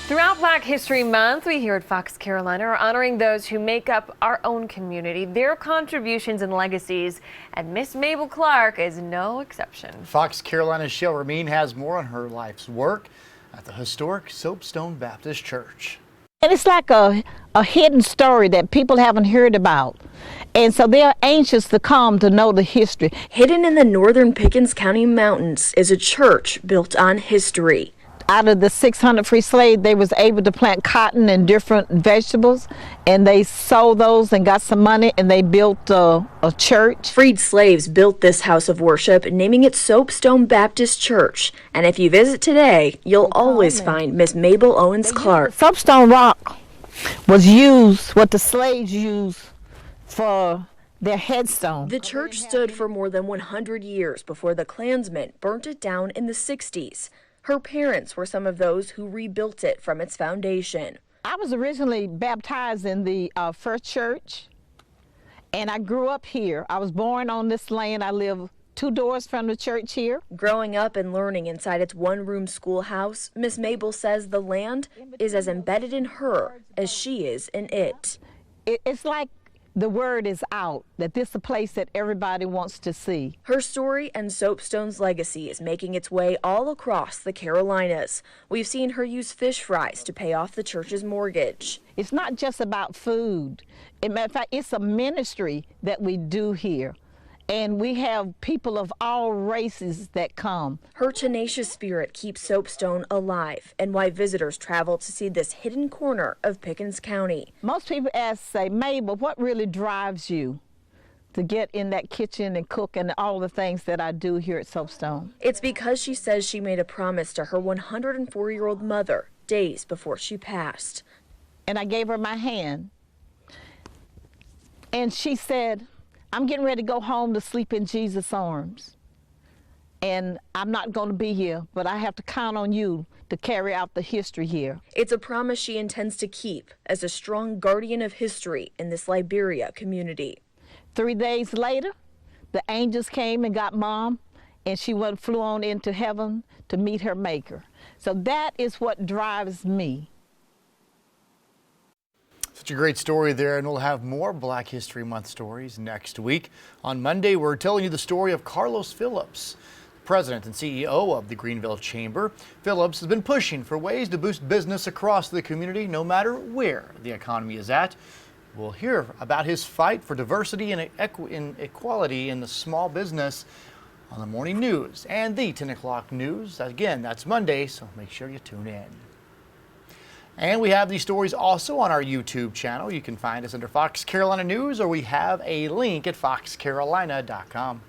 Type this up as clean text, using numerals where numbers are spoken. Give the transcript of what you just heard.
Throughout Black History Month, we here at Fox Carolina are honoring those who make up our own community, their contributions and legacies, and Miss Mable Clark is no exception. Fox Carolina's Shell Ramin has more on her life's work at the historic Soapstone Baptist Church. And it's like a hidden story that people haven't heard about. And so they're anxious to come to know the history. Hidden in the northern Pickens-County mountains is a church built on history. Out of the 600 free slaves, they was able to plant cotton and different vegetables, and they sold those and got some money, and they built a church. Freed slaves built this house of worship, naming it Soapstone Baptist Church. And if you visit today, you'll always find Miss Mable Owens Clark. Soapstone rock was used, what the slaves used for their headstone. The church stood for more than 100 years before the Klansmen burnt it down in the 60s. Her parents were some of those who rebuilt it from its foundation. I was originally baptized in the first church, and I grew up here. I was born on this land. I live 2 doors from the church here. Growing up and learning inside its one-room schoolhouse, Miss Mable says the land is as embedded in her as she is in it. It's like the word is out that this is a place that everybody wants to see. Her story and Soapstone's legacy is making its way all across the Carolinas. We've seen her use fish fries to pay off the church's mortgage. It's not just about food. In fact, it's a ministry that we do here. And we have people of all races that come. Her tenacious spirit keeps Soapstone alive, and why visitors travel to see this hidden corner of Pickens County. Most people say, Mabel, what really drives you to get in that kitchen and cook and all the things that I do here at Soapstone? It's because she says she made a promise to her 104-year-old mother days before she passed. And I gave her my hand. And she said, I'm getting ready to go home to sleep in Jesus' arms. And I'm not going to be here, but I have to count on you to carry out the history here. It's a promise she intends to keep as a strong guardian of history in this Liberia community. 3 days later, the angels came and got Mom, and she flew on into heaven to meet her Maker. So that is what drives me. Such a great story there, and we'll have more Black History Month stories next week. On Monday, we're telling you the story of Carlos Phillips, President and CEO of the Greenville Chamber. Phillips has been pushing for ways to boost business across the community, no matter where the economy is at. We'll hear about his fight for diversity and equality in the small business on the morning news and the 10 o'clock news. Again, that's Monday, so make sure you tune in. And we have these stories also on our YouTube channel. You can find us under Fox Carolina News, or we have a link at foxcarolina.com.